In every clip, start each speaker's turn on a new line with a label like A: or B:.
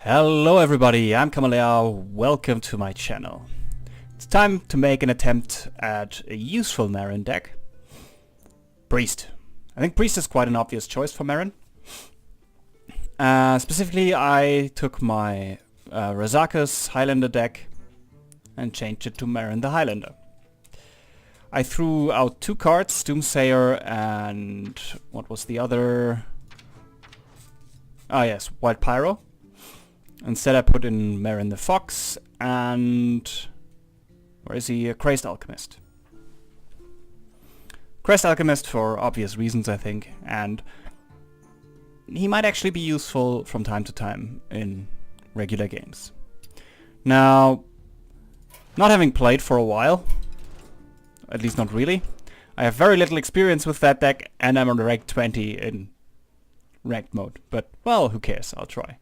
A: Hello everybody, I'm Kamalea, welcome to my channel. It's time to make an attempt at a useful Marin deck. Priest. I think Priest is quite an obvious choice for Marin. Specifically, I took my Kazakus Highlander deck and changed it to Marin the Highlander. I threw out two cards, Doomsayer and what was the other? Ah yes, Wild Pyro. Instead I put in Marin the Fox and... where is he? A Crazed Alchemist. Crazed Alchemist for obvious reasons, I think, and he might actually be useful from time to time in regular games. Now, not having played for a while, at least not really, I have very little experience with that deck and I'm on rank 20 in ranked mode, but well, who cares, I'll try.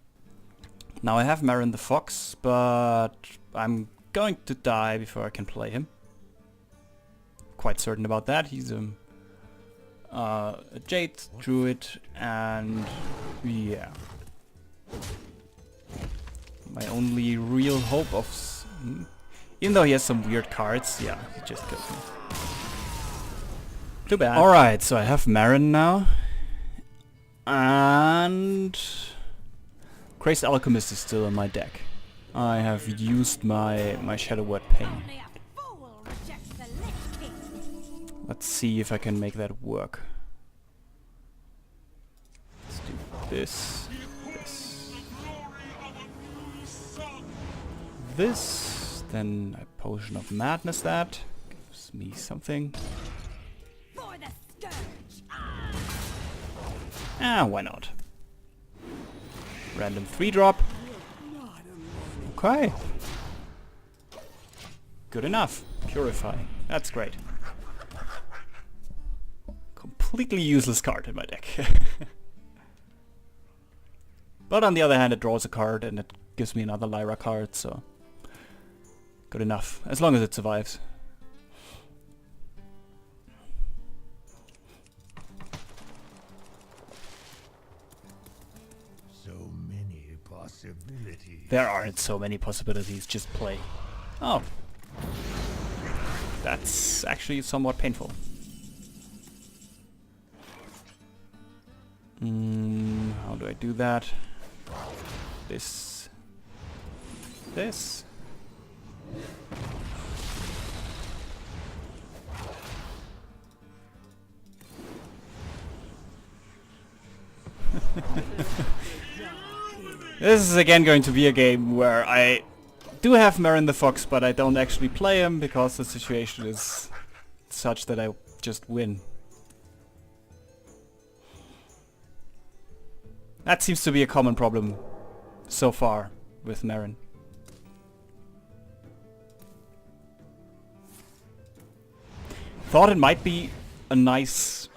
A: Now I have Marin the Fox, but I'm going to die before I can play him. Quite certain about that. He's a Jade Druid, and yeah. My only real hope of... even though he has some weird cards, yeah, he just kills me. Too bad. Alright, so I have Marin now. And... Crazed Alchemist is still in my deck. I have used my Shadow Word Pain. Let's see if I can make that work. Let's do this, this, then a Potion of Madness that gives me something. Ah, why not? Random 3-drop. Okay. Good enough. Purify. That's great. Completely useless card in my deck. But on the other hand, it draws a card and it gives me another Lyra card, so... good enough. As long as it survives. There aren't so many possibilities, just play. Oh. That's actually somewhat painful. How do I do that? This. This. This is again going to be a game where I do have Marin the Fox, but I don't actually play him because the situation is such that I just win. That seems to be a common problem so far with Marin. Thought it might be a nice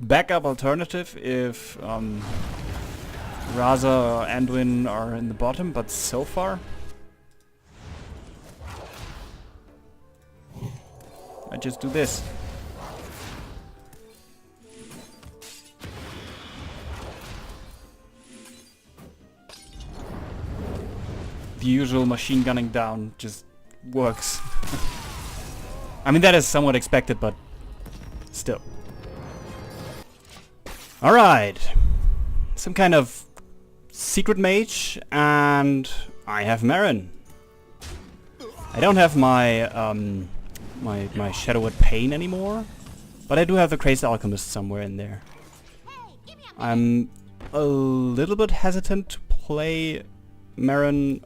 A: backup alternative if Raza or Anduin are in the bottom, but so far I just do this. The usual machine gunning down just works. I mean, that is somewhat expected, but still. Alright. Some kind of secret mage, and I have Marin. I don't have my my Shadow Word Pain anymore, but I do have the Crazed Alchemist somewhere in there. I'm a little bit hesitant to play Marin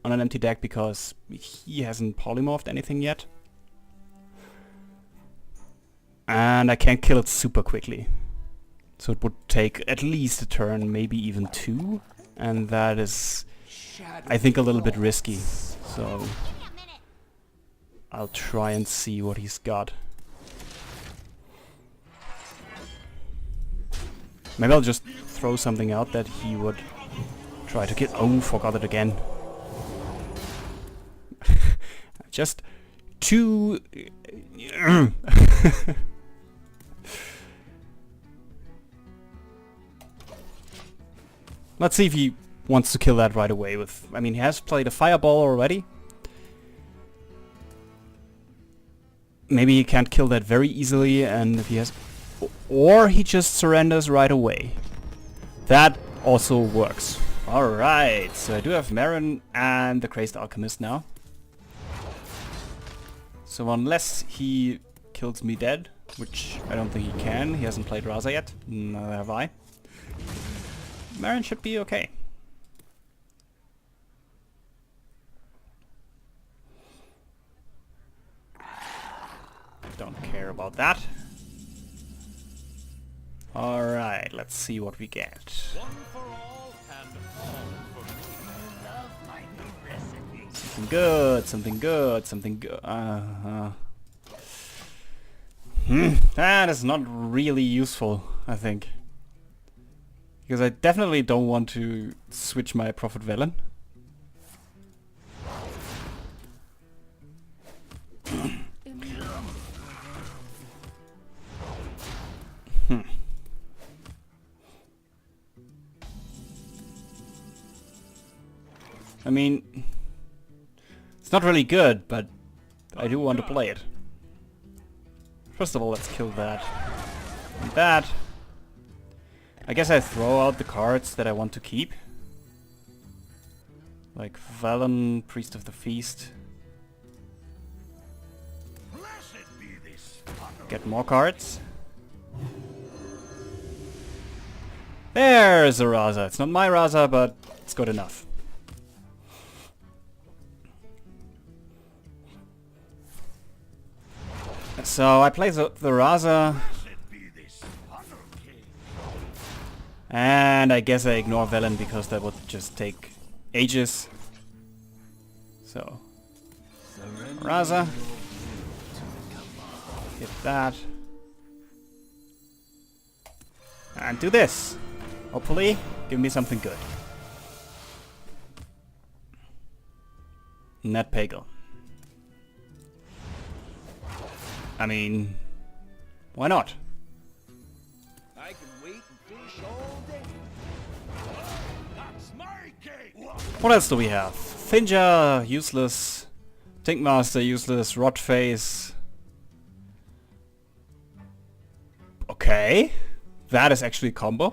A: on an empty deck because he hasn't polymorphed anything yet. And I can't kill it super quickly. So it would take at least a turn, maybe even two, and that is, I think, a little bit risky. So I'll try and see what he's got. Maybe I'll just throw something out that he would try to kill. Oh, forgot it again. Just too... Let's see if he wants to kill that right away with... I mean, he has played a fireball already. Maybe he can't kill that very easily, and if he has... Or he just surrenders right away. That also works. Alright, so I do have Marin and the Crazed Alchemist now. So unless he kills me dead, which I don't think he can, he hasn't played Raza yet, neither have I. Marin should be okay. Don't care about that. Alright, let's see what we get.
B: One for all and all for me. Love my new recipe.
A: Something good, something good, something good. That is not really useful, I think. Because I definitely don't want to switch my Prophet Velen. I mean, it's not really good, but I do want to play it. First of all, let's kill that. And that. I guess I throw out the cards that I want to keep. Like Valen, Priest of the Feast. Get more cards. There's a Raza. It's not my Raza, but it's good enough. So I play the Raza. And I guess I ignore Velen because that would just take ages. So Raza. Get that. And do this. Hopefully, give me something good. Net Pagel. I mean, why not?
B: I can wait and fish all day. That's my cake.
A: What else do we have? Finja, useless. Tinkmaster, useless. Rotface. Okay. That is actually a combo.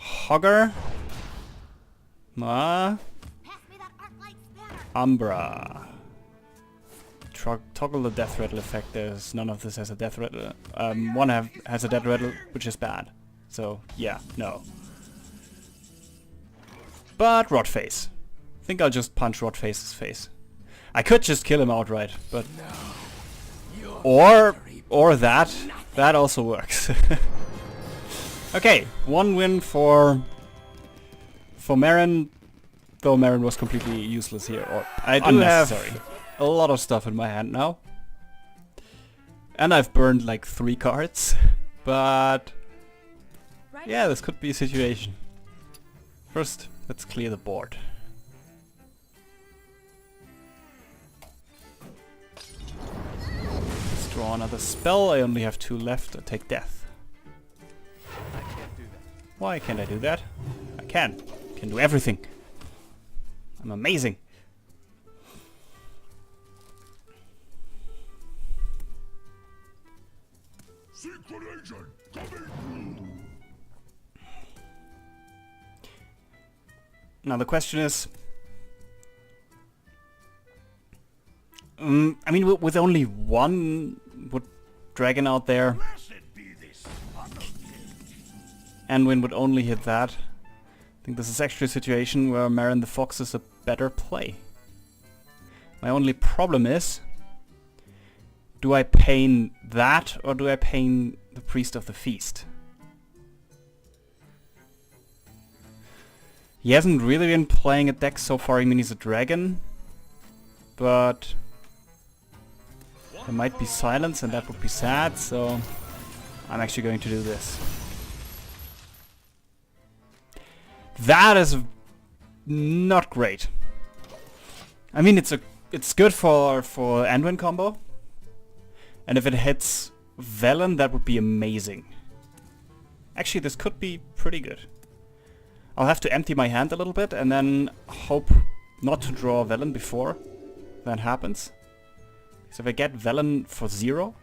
A: Hogger. Umbra. Toggle the death rattle effect. There's none of this has a death rattle. One has a death rattle, which is bad. So yeah, no. But Rotface. I think I'll just punch Rotface's face. I could just kill him outright, but or that also works. Okay, one win for Marin, though Marin was completely useless here. Or I do have a lot of stuff in my hand now. And I've burned like 3 cards. But yeah, this could be a situation. First, let's clear the board. Let's draw another spell. I only have 2 left. I take death.
B: I can't do that.
A: Why can't I do that? I can. I can do everything. I'm amazing.
B: Secret agent coming.
A: Now the question is, I mean, with only one dragon out there, Anwin would only hit that. I think this is actually a situation where Marin the Fox is a better play. My only problem is, do I pain that or do I pain the Priest of the Feast? He hasn't really been playing a deck so far. I mean, he's a dragon, but there might be silence and that would be sad, so I'm actually going to do this. That is not great. I mean, it's good for Anduin combo, and if it hits Velen, that would be amazing. Actually, this could be pretty good. I'll have to empty my hand a little bit and then hope not to draw Velen before that happens. So if I get Velen for 0,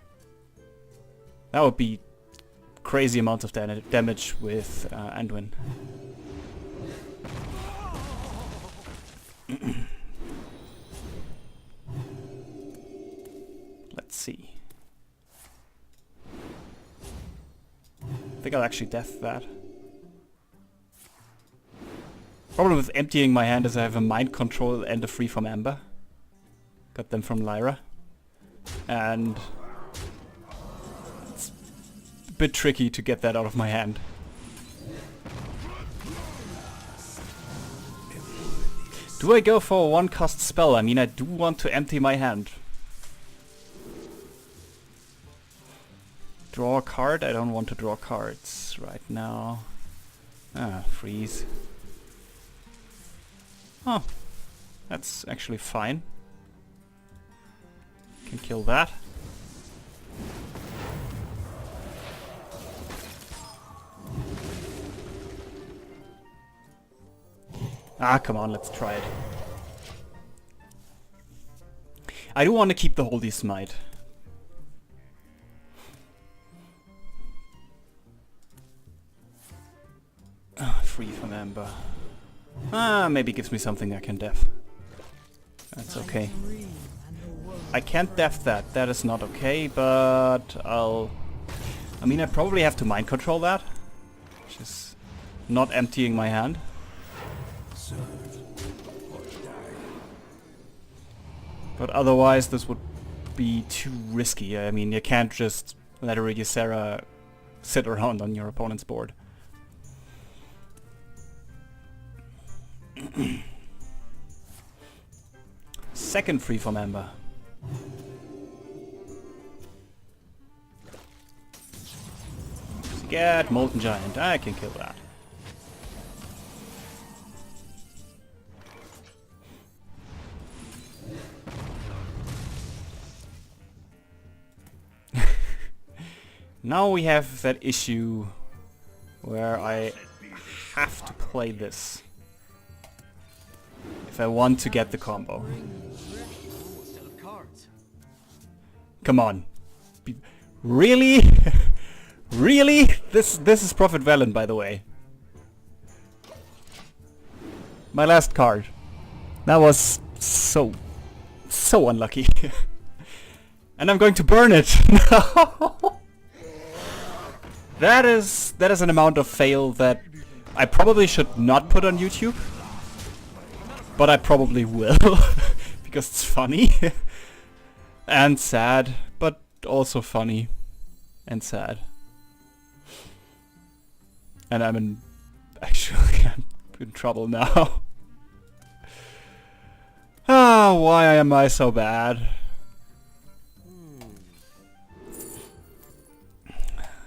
A: that would be crazy amounts of damage with Anduin. Let's see. I think I'll actually death that. Problem with emptying my hand is I have a mind control and a free from Amber. Got them from Lyra. And it's a bit tricky to get that out of my hand. Do I go for a one-cost spell? I mean, I do want to empty my hand. Draw a card? I don't want to draw cards right now. Ah, freeze. Oh, that's actually fine. Can kill that. Ah, come on, let's try it. I do want to keep the Holy Smite. Ah, free from Amber. Ah, maybe gives me something I can def. That's okay. I can't def that. That is not okay, but I'll... I mean, I probably have to mind control that. Which is not emptying my hand. But otherwise, this would be too risky. I mean, you can't just let a Yrithera sit around on your opponent's board. Second free from Amber. Get Molten Giant. I can kill that. Now we have that issue where I have to play this if I want to get the combo. Come on. Really? Really? This is Prophet Velen, by the way. My last card. That was so unlucky. And I'm going to burn it. No. That is an amount of fail that I probably should not put on YouTube. But I probably will. Because it's funny. And sad. But also funny. And sad. And I'm actually in trouble now. Ah, why am I so bad?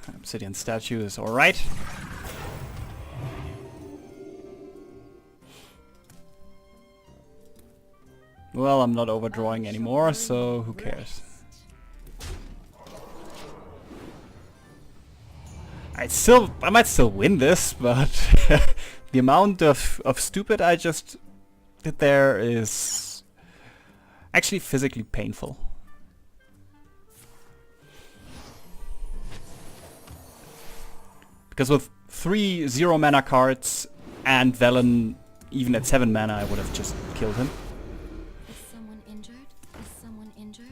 A: Obsidian statue is alright. Well, I'm not overdrawing anymore, so who cares? I might still win this, but the amount of stupid I just did there is actually physically painful. Because with 3 0-mana cards and Velen even at 7 mana, I would have just killed him.
C: Is someone injured? Is someone injured?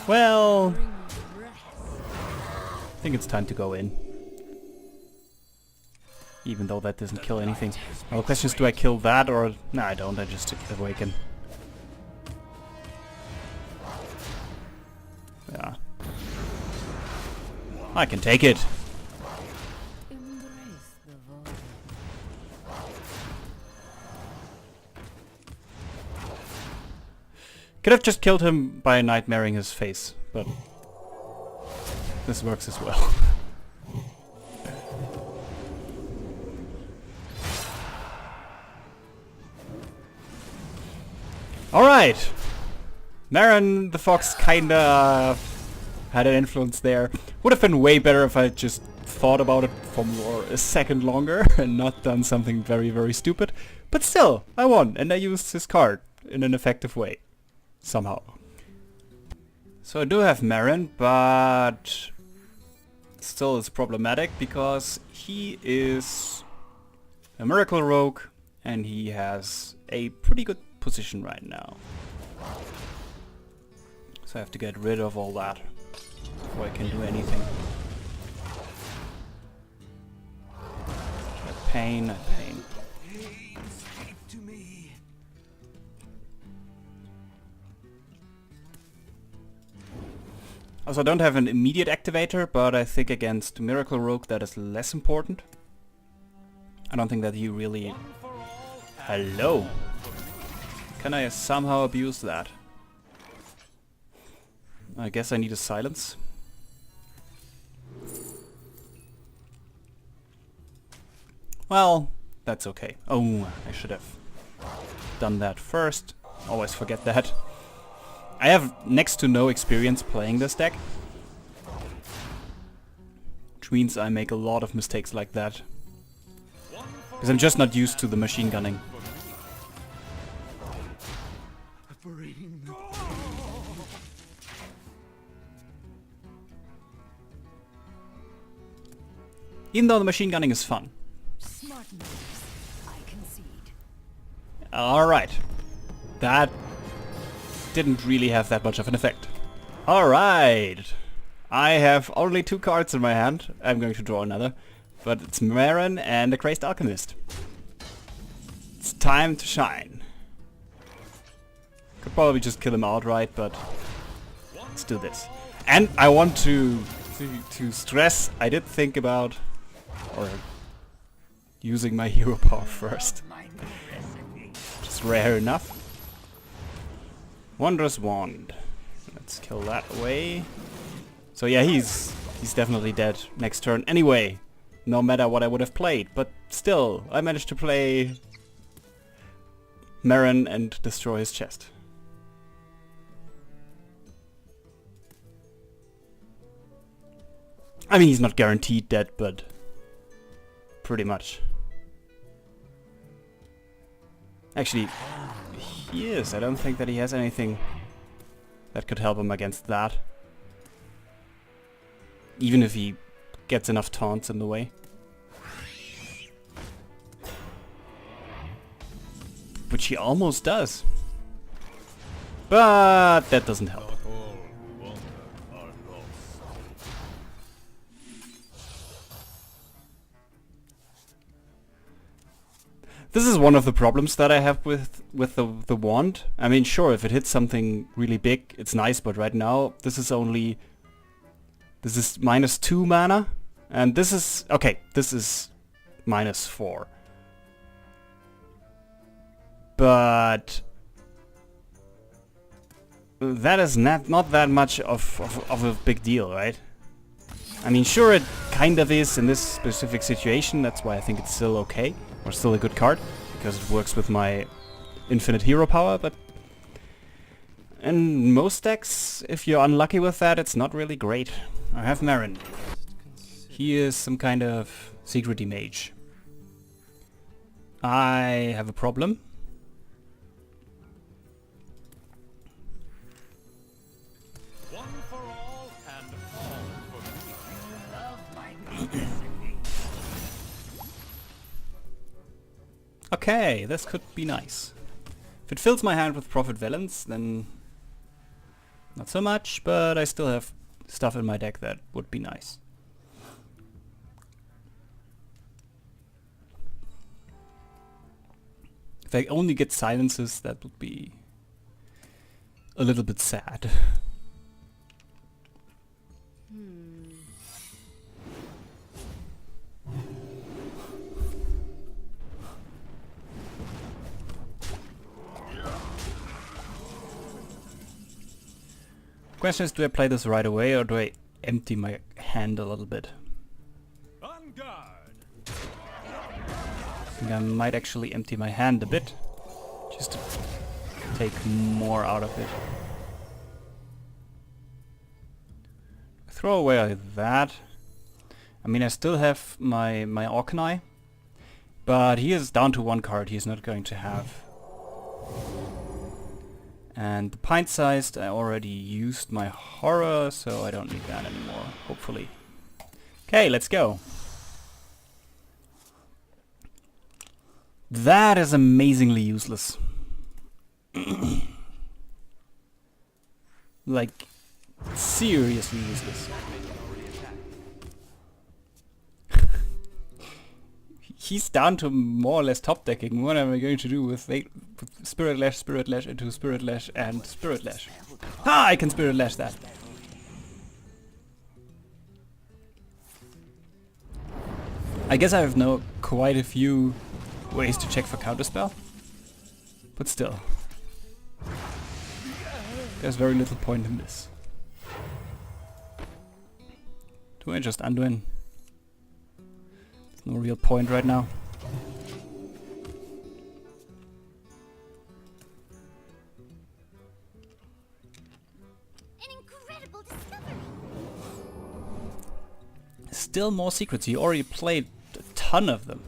A: Well, I think it's time to go in. Even though that doesn't kill anything. Well, the question is, do I kill that or... No, I don't. I just awaken. Yeah. I can take it. Could have just killed him by nightmaring his face, but this works as well. Alright! Marin the Fox kinda had an influence there. Would have been way better if I just thought about it for a second longer and not done something very, very stupid. But still, I won, and I used his card in an effective way. Somehow. So I do have Marin, but still it's problematic because he is a Miracle Rogue and he has a pretty good position right now. So I have to get rid of all that before I can do anything. A pain, a pain. Also, I don't have an immediate activator, but I think against Miracle Rogue that is less important. I don't think that he really... Hello! Can I somehow abuse that? I guess I need a silence. Well, that's okay. Oh, I should have done that first. Always forget that. I have next to no experience playing this deck, which means I make a lot of mistakes like that. Because I'm just not used to the machine gunning. Even though the machine gunning is fun.
C: Smart moves, I concede.
A: Alright. That didn't really have that much of an effect. Alright. I have only 2 cards in my hand. I'm going to draw another. But it's Marin and the Crazed Alchemist. It's time to shine. Could probably just kill him outright, but let's do this. And I want to stress, I did think about or using my hero power first. Just rare enough. Wondrous Wand. Let's kill that away. So yeah, he's definitely dead next turn anyway. No matter what I would have played. But still, I managed to play Marin and destroy his chest. I mean, he's not guaranteed dead, but pretty much. Actually, he is. I don't think that he has anything that could help him against that. Even if he gets enough taunts in the way. Which he almost does. But that doesn't help. This is one of the problems that I have with the wand. I mean, sure, if it hits something really big, it's nice, but right now, this is -2 mana, and this is, okay, this is -4. But that is not that much of a big deal, right? I mean, sure, it kind of is in this specific situation, that's why I think it's still okay. Or still a good card, because it works with my infinite hero power, but in most decks, if you're unlucky with that, it's not really great. I have Marin. He is some kind of secrety mage. I have a problem.
B: One for all and all for me. Love my new recipe.
A: Okay, this could be nice. If it fills my hand with Prophet Valence, then not so much, but I still have stuff in my deck that would be nice. If I only get silences, that would be a little bit sad. Question is, do I play this right away or do I empty my hand a little bit?
B: On guard.
A: I think I might actually empty my hand a bit. Just to take more out of it. Throw away that. I mean, I still have my Orkney, but he is down to 1 card he's not going to have. And the pint-sized, I already used my horror, so I don't need that anymore, hopefully. Okay, let's go. That is amazingly useless. Like, seriously useless. He's down to more or less top decking. What am I going to do with Spirit Lash into Spirit Lash and Spirit Lash? Ah, I can Spirit Lash that. I guess I have quite a few ways to check for counterspell, but still, there's very little point in this. Do I just unwin? No real point right now.
C: An incredible discovery.
A: Still more secrets. He already played a ton of them.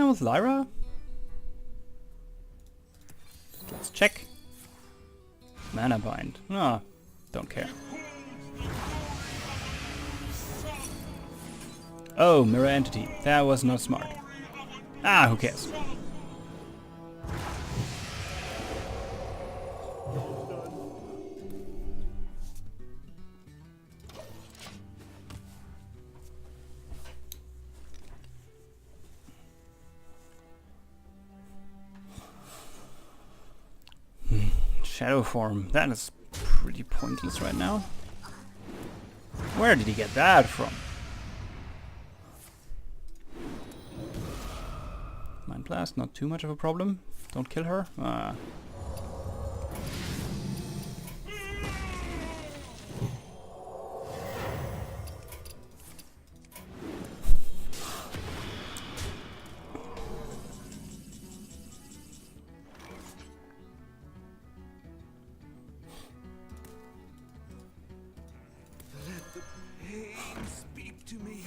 A: With Lyra? Let's check. Mana bind. No, don't care. Oh, mirror entity. That was not smart. Ah, who cares? Shadow form. That is pretty pointless right now. Where did he get that from? Mind Blast, not too much of a problem. Don't kill her. Ah.
B: Speak to me.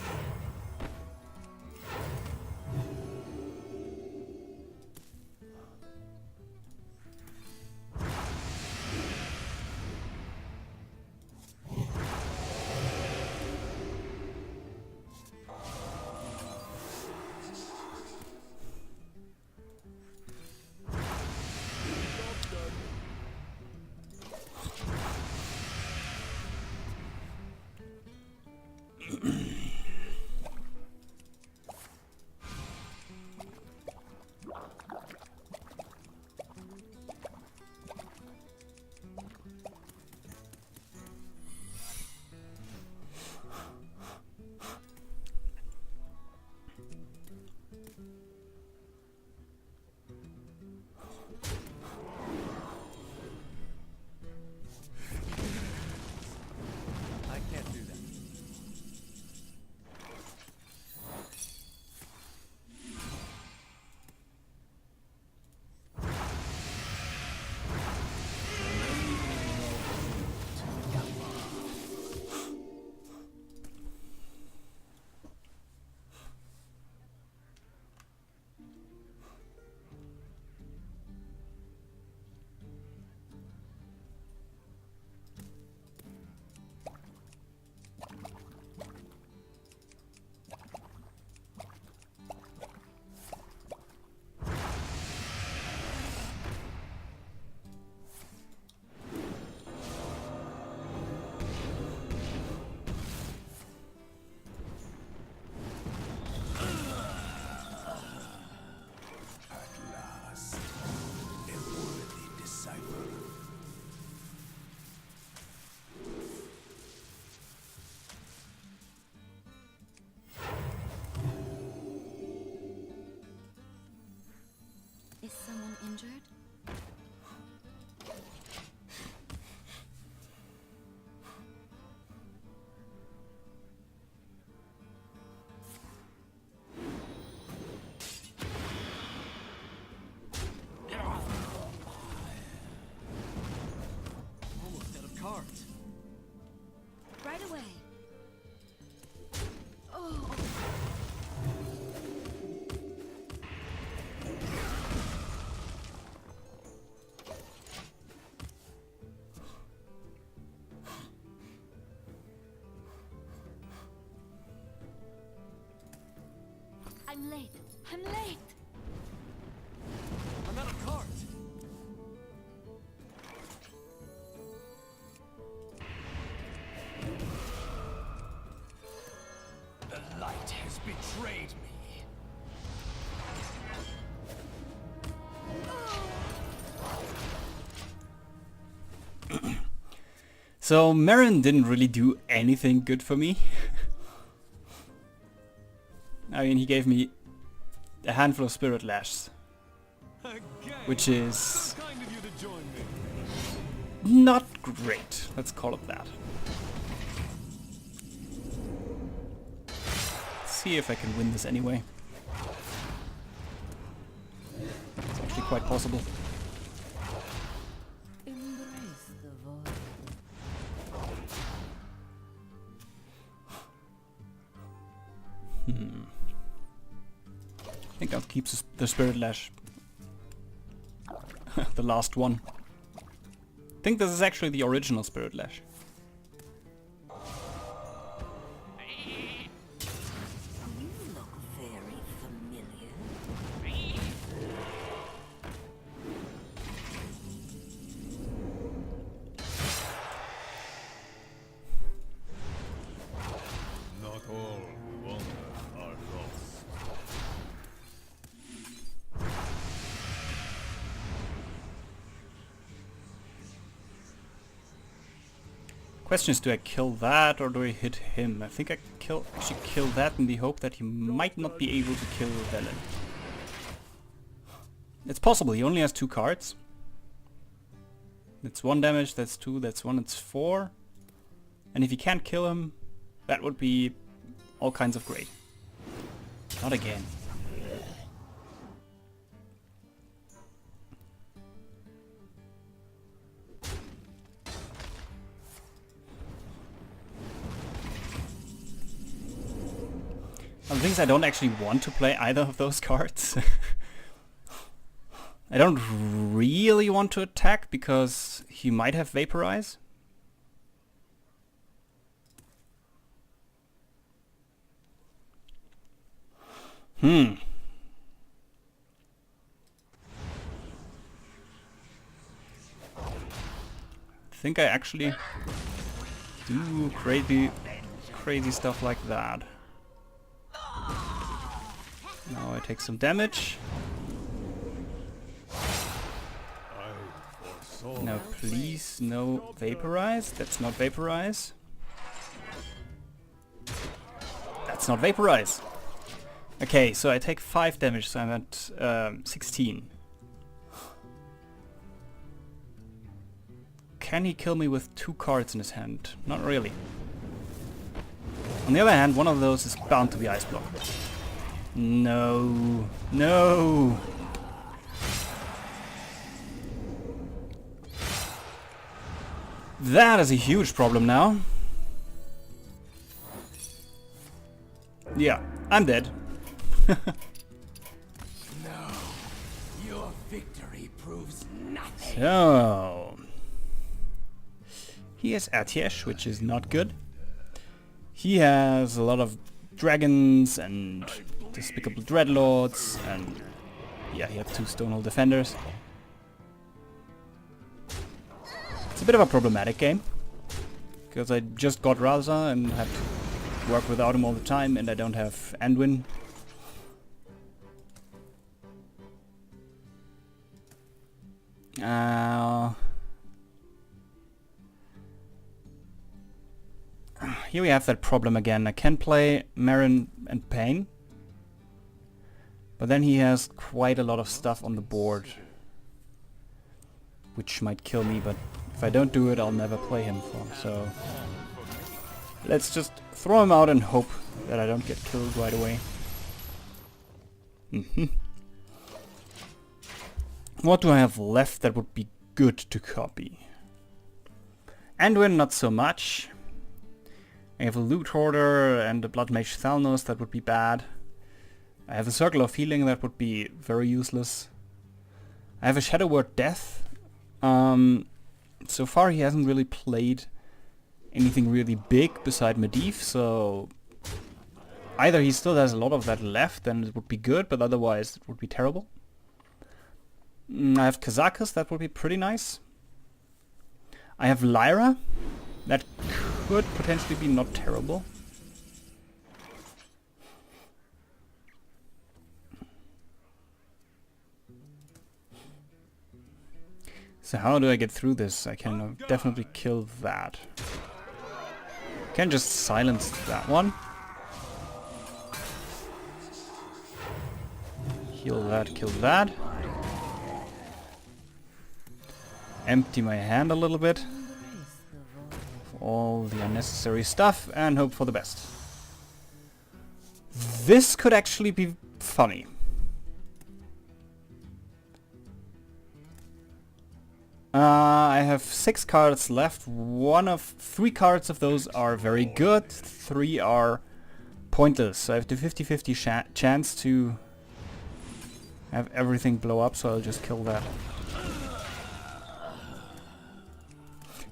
C: I'm late. I'm late.
B: I'm out of cards. The light has betrayed me.
A: So Marin didn't really do anything good for me. I mean, he gave me a handful of Spirit Lashes,
B: Again.
A: which is
B: So kind of you to join me.
A: not great. Let's call it that. See if I can win this anyway. It's actually quite possible.
C: Embrace the void.
A: I think I'll keep the Spirit Lash. The last one. I think this is actually the original Spirit Lash.
C: You look very familiar.
B: Not all who wander are lost.
A: Question is, do I kill that or do I hit him? I think I should kill that in the hope that he might not be able to kill Velen. It's possible, he only has 2 cards. That's 1 damage, that's 2, that's 1, it's 4. And if you can't kill him, that would be all kinds of great. Not again. The thing is, I don't actually want to play either of those cards. I don't really want to attack because he might have Vaporize. I think I actually do crazy stuff like that. Now I take some damage. Now please, no Vaporize. That's not Vaporize. That's not Vaporize. Okay, so I take 5 damage, so I'm at 16. Can he kill me with 2 cards in his hand? Not really. On the other hand, one of those is bound to be Ice Block. No. No! That is a huge problem now. Yeah, I'm dead.
B: No, your victory proves nothing.
A: So... he has Atiesh, which is not good. He has a lot of dragons and despicable dreadlords, and yeah, he had 2 Stonehold Defenders. It's a bit of a problematic game, because I just got Raza and had to work without him all the time, and I don't have Anduin. Here we have that problem again. I can play Marin and Pain, but then he has quite a lot of stuff on the board, which might kill me, but if I don't do it, I'll never play him for. So let's just throw him out and hope that I don't get killed right away. What do I have left that would be good to copy? Anduin, not so much. I have a Loot Hoarder and a Blood Mage Thalnos, that would be bad. I have a Circle of Healing, that would be very useless. I have a Shadow Word Death. So far he hasn't really played anything really big beside Medivh, so Either he still has a lot of that left, then it would be good, but otherwise it would be terrible. I have Kazakus, that would be pretty nice. I have Lyra, that could potentially be not terrible. So how do I get through this? I can definitely kill that. Can just silence that one. Heal that, kill that. Empty my hand a little bit. For all the unnecessary stuff and hope for the best. This could actually be funny. I have 6 cards left. 3 cards of those are very good. 3 are pointless. So I have the 50-50 chance to have everything blow up, so I'll just kill that.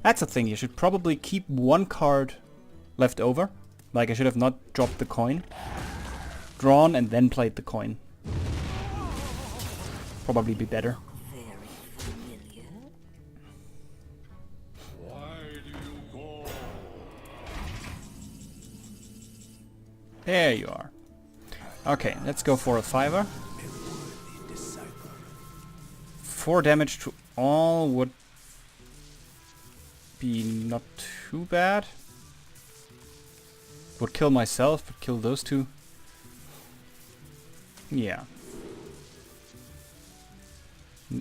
A: That's the thing, you should probably keep 1 card left over. Like, I should have not dropped the coin. Drawn and then played the coin. Probably be better. There you are. Okay, let's go for a 5er. 4 damage to all would be not too bad. Would kill myself, but kill those 2. Yeah.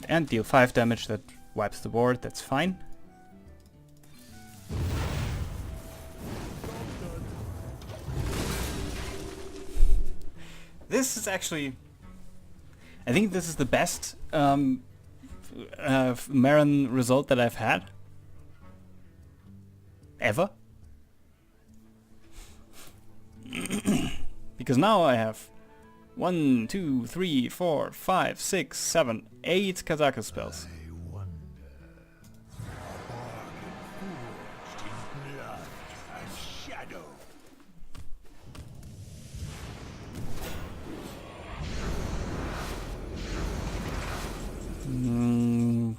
A: And deal 5 damage, that wipes the board, that's fine. This is actually... I think this is the best Marin result that I've had. Ever. Because now I have 1, 2, 3, 4, 5, 6, 7, 8 Kazakus spells.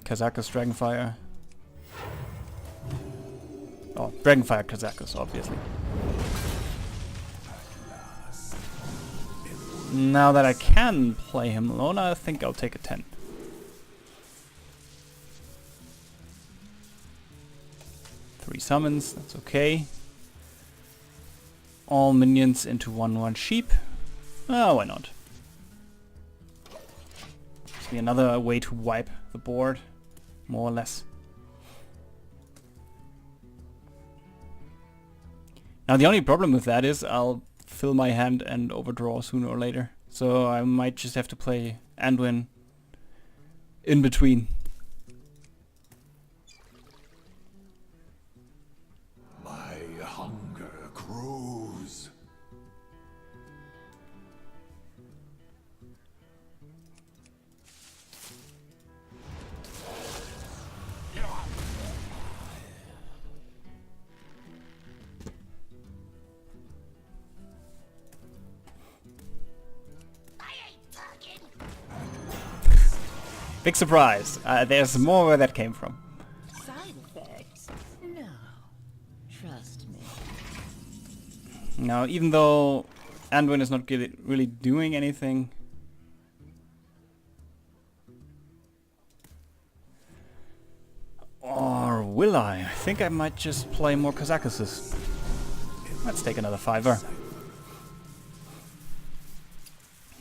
A: Kazakus Dragonfire. Oh, Dragonfire Kazakus, obviously. Now that I can play him alone, I think I'll take a 10. Three summons, that's okay. All minions into 1/1 sheep. Oh, why not? Be another way to wipe the board, more or less. Now the only problem with that is I'll fill my hand and overdraw sooner or later. So I might just have to play Anduin in between.
B: My hunger grows.
A: Big surprise. There's more where that came from.
D: Side effects? No. Trust me.
A: Now, even though Anduin is not really doing anything, or will I? I think I might just play more Kazakuses. Let's take another 5er.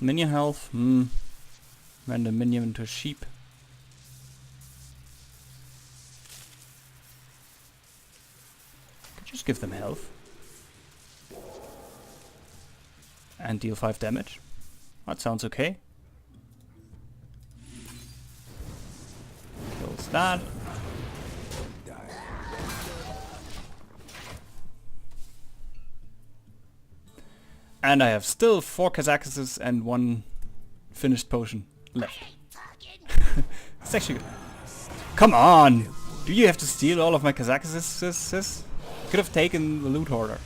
A: Minion health, random minion into a sheep. Could just give them health. And deal 5 damage. That sounds okay. Kills that. And I have still 4 Kazakuses and 1 finished potion left. It's actually good. Come on! Do you have to steal all of my Kazakuses? Could have taken the loot hoarder.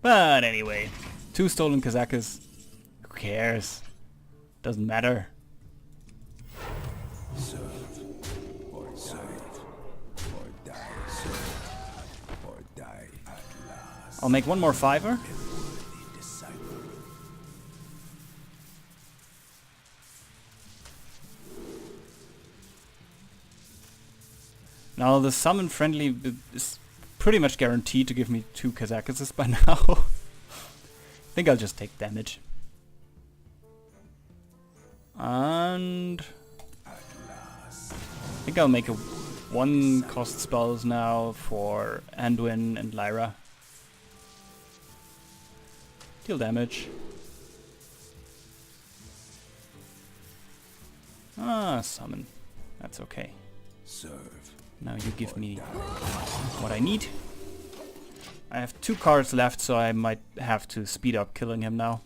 A: But anyway, 2 stolen Kazakus. Who cares? Doesn't matter.
E: Serve or serve or die. Serve or die at last.
A: I'll make one more fiver.
E: The disciple.
A: Now the summon friendly is pretty much guaranteed to give me 2 Kazakuses by now. I think I'll just take damage. And I think I'll make a 1 cost spells now for Anduin and Lyra. Deal damage. Ah, summon. That's okay.
E: Serve.
A: Now you give me what I need. I have 2 cards left, so I might have to speed up killing him now.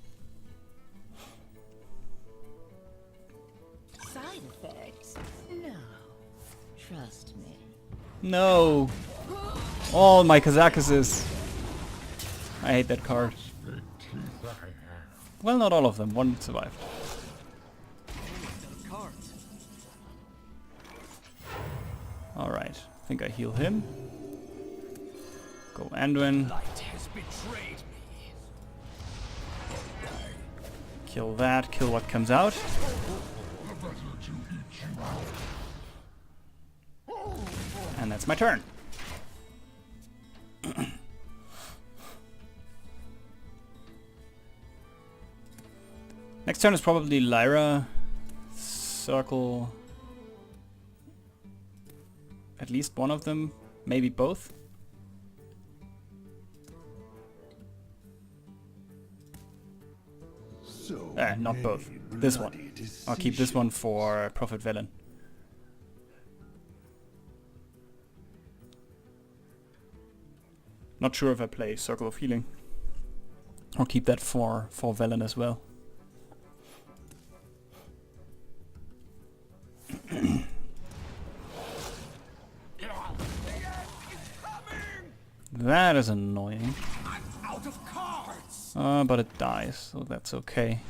D: Side effects? No. Trust me.
A: No! All my Kazakuses! I hate that card. Well, not all of them. 1 survived. Alright, I think I heal him. Go Anduin.
B: Light has betrayed me.
A: Kill that, kill what comes out. And that's my turn. Next turn is probably Lyra. Circle at least one of them, maybe both.
E: So
A: Not both. This one. I'll keep this one for Prophet Velen. Not sure if I play Circle of Healing. I'll keep that for Velen as well. That is annoying.
B: I'm out of cards.
A: But it dies, so that's okay.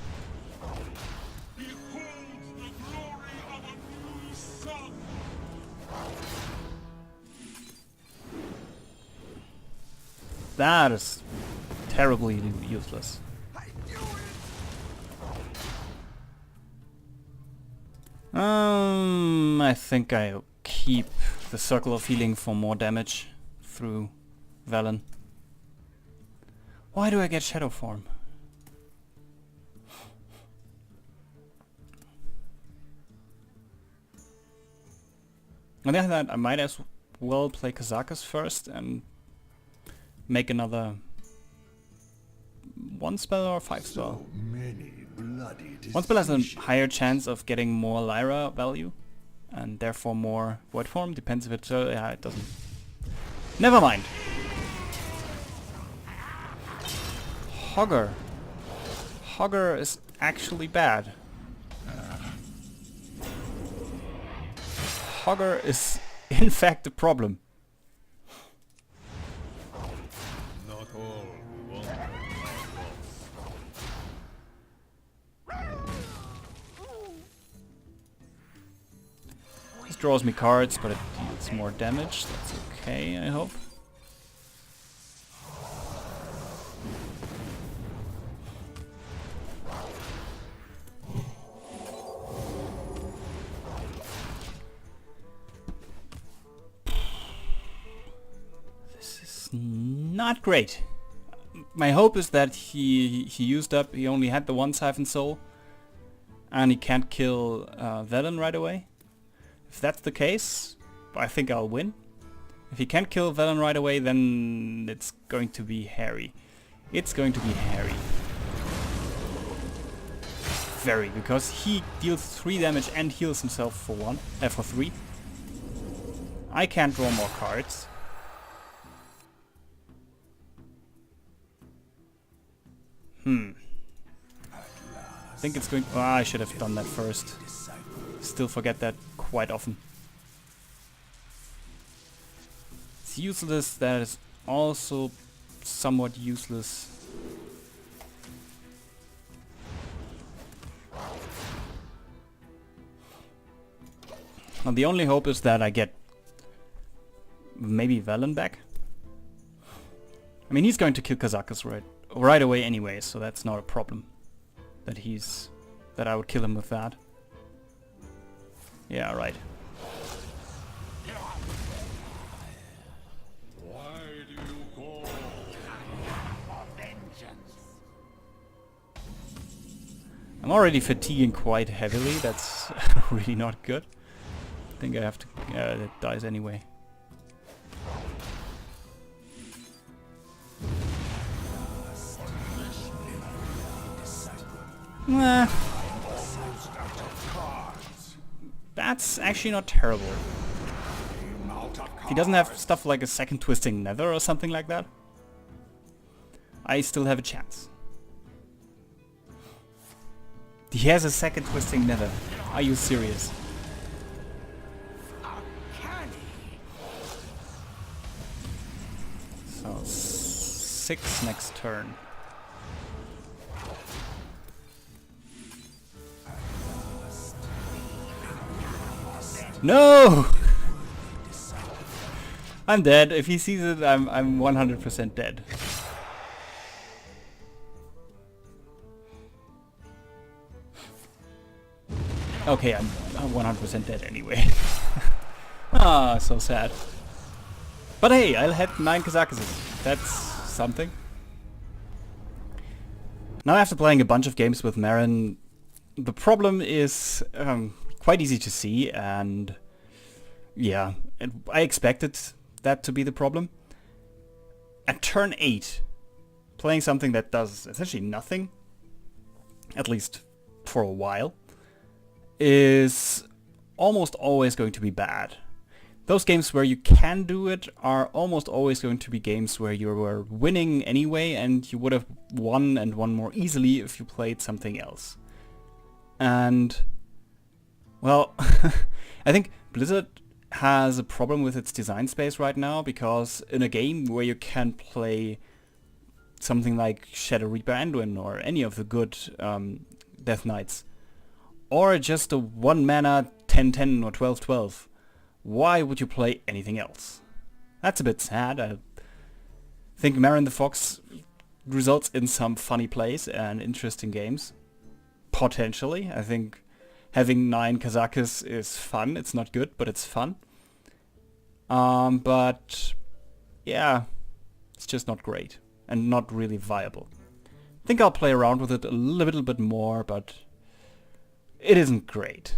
B: Behold the glory of a new sun.
A: That is terribly useless.
B: I knew it.
A: I think I'll keep the Circle of Healing for more damage through Velen. Why do I get Shadow Form? On the other hand, I might as well play Kazakus first and make another 1 spell or 5 spell.
E: So many bloody
A: 1 spell has a
E: decisions.
A: higher chance of getting more Lyra value and therefore more Void Form. Depends if it's yeah, it doesn't. Never mind. Hogger. Hogger is actually bad. Hogger is in fact a problem.
B: Not all who want
A: This draws me cards, but it deals more damage. That's okay, I hope. This is not great. My hope is that he only had the 1 Siphon Soul, and he can't kill Velen right away. If that's the case, I think I'll win. If he can't kill Velen right away, then it's going to be hairy. It's going to be hairy. Very, because he deals 3 damage and heals himself for 3. I can't draw more cards. I think it's going... Oh, I should have done that first. Still forget that quite often. It's useless. That is also somewhat useless. Now the only hope is that I get maybe Velen back. I mean, he's going to kill Kazakus right away anyway, so that's not a problem. That I would kill him with that. Yeah, right.
B: Why do you call for vengeance?
A: I'm already fatiguing quite heavily. That's really not good. I think I have to... that dies anyway. Nah. That's actually not terrible. If he doesn't have stuff like a second twisting nether or something like that, I still have a chance. He has a second twisting nether. Are you serious? So 6 next turn. No! I'm dead. If he sees it, I'm 100% dead. Okay, I'm 100% dead anyway. Ah, so sad. But hey, I'll had 9 Kazakuses. That's something. Now after playing a bunch of games with Marin, the problem is quite easy to see, and yeah, I expected that to be the problem. At turn 8, playing something that does essentially nothing, at least for a while, is almost always going to be bad. Those games where you can do it are almost always going to be games where you were winning anyway, and you would have won and won more easily if you played something else. And well, I think Blizzard has a problem with its design space right now, because in a game where you can play something like Shadow Reaper Anduin or any of the good Death Knights, or just a 1 mana 10-10 or 12-12, why would you play anything else? That's a bit sad. I think Marin the Fox results in some funny plays and interesting games. Potentially. I think having 9 Kazakus is fun. It's not good, but it's fun. But yeah, it's just not great and not really viable. I think I'll play around with it a little bit more, but it isn't great.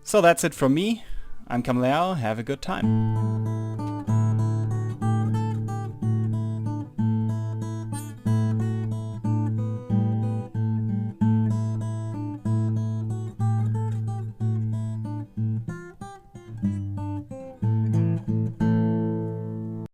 A: So that's it from me. I'm Kamleao. Have a good time.